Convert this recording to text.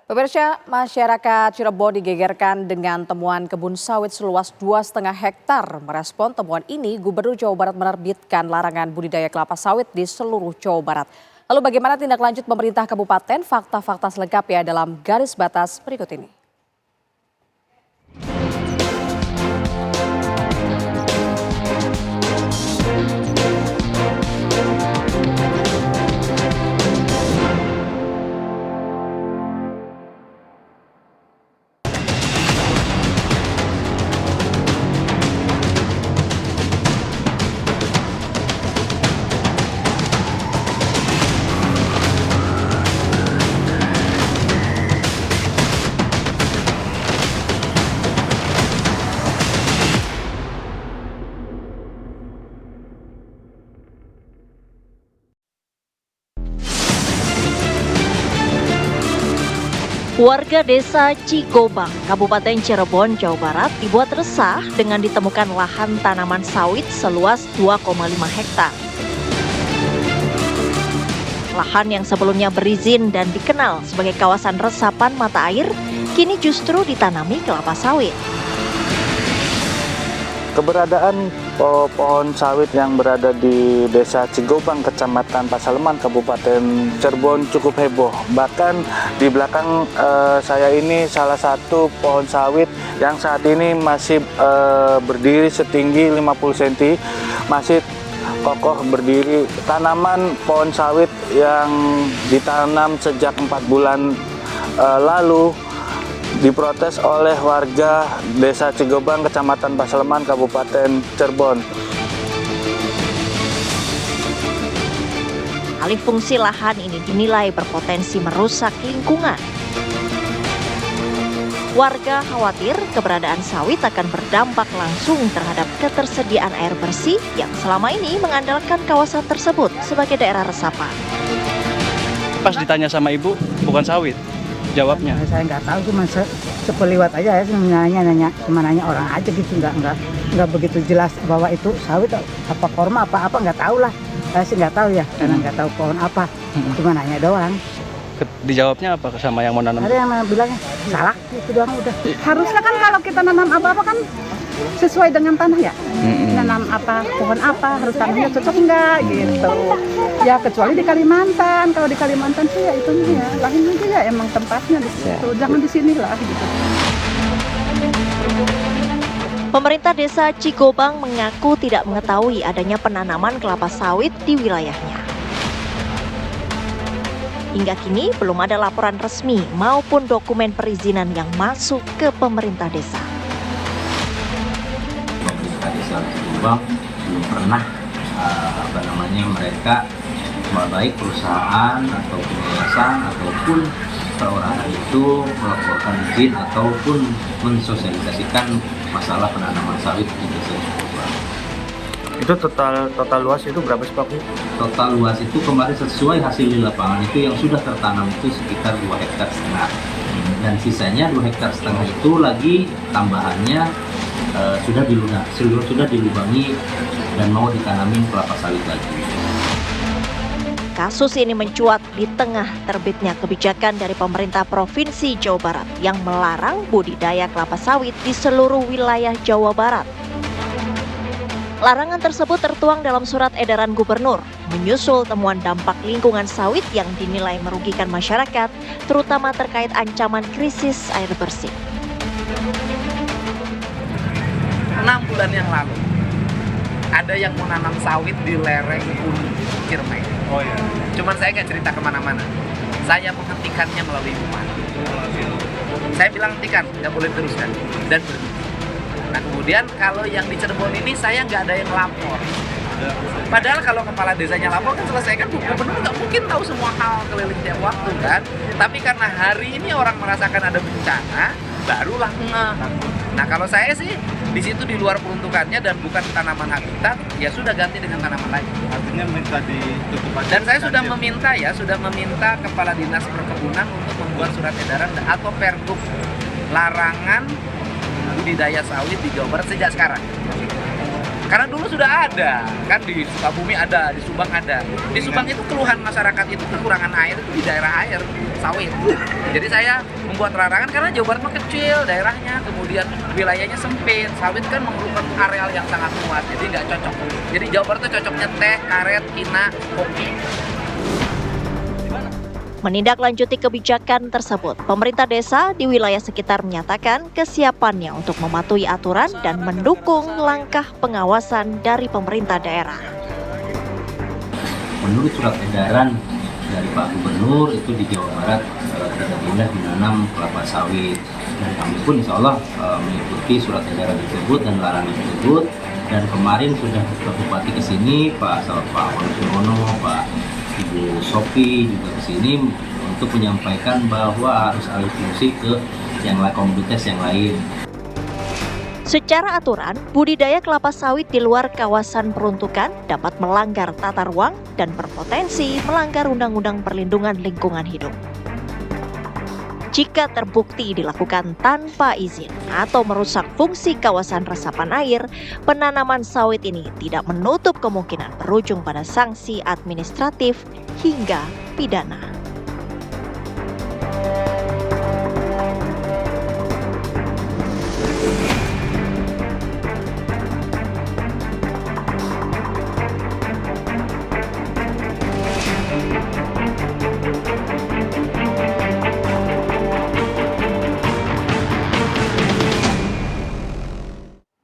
Pemirsa, masyarakat Cirebon digegerkan dengan temuan kebun sawit seluas 2,5 hektar. Merespon temuan ini, Gubernur Jawa Barat menerbitkan larangan budidaya kelapa sawit di seluruh Jawa Barat. Lalu bagaimana tindak lanjut pemerintah kabupaten? Fakta-fakta selengkapnya dalam garis batas berikut ini. Warga desa Cigobang, Kabupaten Cirebon, Jawa Barat dibuat resah dengan ditemukan lahan tanaman sawit seluas 2,5 hektar. Lahan yang sebelumnya berizin dan dikenal sebagai kawasan resapan mata air, kini justru ditanami kelapa sawit. Keberadaan pohon sawit yang berada di Desa Cigobang, Kecamatan Pasaleman, Kabupaten Cirebon cukup heboh. Bahkan di belakang saya ini salah satu pohon sawit yang saat ini masih berdiri setinggi 50 cm, masih kokoh berdiri. Tanaman pohon sawit yang ditanam sejak 4 bulan lalu diprotes oleh warga Desa Cigobang, Kecamatan Pasaleman, Kabupaten Cirebon. Alih fungsi lahan ini dinilai berpotensi merusak lingkungan. Warga khawatir keberadaan sawit akan berdampak langsung terhadap ketersediaan air bersih yang selama ini mengandalkan kawasan tersebut sebagai daerah resapan. Pas ditanya sama ibu, bukan sawit. Jawabnya saya nggak tahu, cuma sepeliwat aja ya, nanya orang aja gitu, nggak begitu jelas bahwa itu sawit apa korma apa nggak tahu lah. Saya sih nggak tahu ya, karena nggak tahu pohon apa, cuma nanya doang. Dijawabnya apa sama yang mau nanam? Ada yang bilangnya salah itu doang udah. Harusnya kan kalau kita nanam apa kan sesuai dengan tanah ya. Nanam apa, pohon apa, harus tanahnya cocok enggak gitu. Ya kecuali di Kalimantan, kalau di Kalimantan sih ya itu ya, lain aja ya emang tempatnya di situ. Jangan di sini lah gitu. Pemerintah Desa Cigobang mengaku tidak mengetahui adanya penanaman kelapa sawit di wilayahnya. Hingga kini belum ada laporan resmi maupun dokumen perizinan yang masuk ke pemerintah desa. Pemerintah Desa Cigobang belum pernah mereka baik perusahaan atau yayasan ataupun perorangan itu melaporkan izin ataupun mensosialisasikan masalah penanaman sawit di Desa Cigobang. Itu total luas itu berapa sih Pak? Total luas itu kemarin sesuai hasil di lapangan itu yang sudah tertanam itu sekitar 2,5 hektar. Dan sisanya 2,5 hektar itu lagi tambahannya sudah dilubangi dan mau ditanami kelapa sawit lagi. Kasus ini mencuat di tengah terbitnya kebijakan dari pemerintah Provinsi Jawa Barat yang melarang budidaya kelapa sawit di seluruh wilayah Jawa Barat. Larangan tersebut tertuang dalam surat edaran gubernur, menyusul temuan dampak lingkungan sawit yang dinilai merugikan masyarakat, terutama terkait ancaman krisis air bersih. 6 bulan yang lalu, ada yang menanam sawit di lereng Gunung Ciremai. Oh ya. Cuman saya nggak cerita kemana-mana. Saya menghentikannya melalui hukuman. Saya bilang hentikan, nggak boleh teruskan. Dan berhenti. Nah kemudian kalau yang di Cirebon ini saya nggak ada yang lapor. Padahal kalau kepala desanya lapor kan selesaikan, gubernur nggak mungkin tahu semua hal keliling tiap waktu kan. Tapi karena hari ini orang merasakan ada bencana, barulah ngeh. Nah kalau saya sih di situ di luar peruntukannya dan bukan tanaman habitat, ya sudah ganti dengan tanaman lain. Artinya minta ditutup aja. Dan saya sudah meminta kepala dinas perkebunan untuk membuat surat edaran atau pergub larangan budidaya sawit di Jawa Barat sejak sekarang. Karena dulu sudah ada, kan di Sukabumi ada, di Subang ada. Di Subang itu keluhan masyarakat itu kekurangan air itu di daerah air sawit. Jadi saya membuat larangan karena Jawa Barat mah kecil daerahnya, kemudian wilayahnya sempit. Sawit kan memerlukan areal yang sangat luas, jadi nggak cocok. Jadi Jawa Barat itu cocoknya teh, karet, kina, kopi. Menindaklanjuti kebijakan tersebut, pemerintah desa di wilayah sekitar menyatakan kesiapannya untuk mematuhi aturan dan mendukung langkah pengawasan dari pemerintah daerah. Menurut surat edaran dari Pak Gubernur itu di Jawa Barat tidak boleh menanam kelapa sawit, dan kami pun insya Allah mengikuti surat edaran tersebut dan larangan tersebut. Dan kemarin sudah Pak Bupati ke sini, Pak Wali Sumono, Pak Ibu Sopi juga ke sini untuk menyampaikan bahwa harus alih fungsi ke yang lain, komoditas yang lain. Secara aturan, budidaya kelapa sawit di luar kawasan peruntukan dapat melanggar tata ruang dan berpotensi melanggar Undang-Undang Perlindungan Lingkungan Hidup. Jika terbukti dilakukan tanpa izin atau merusak fungsi kawasan resapan air, penanaman sawit ini tidak menutup kemungkinan berujung pada sanksi administratif hingga pidana.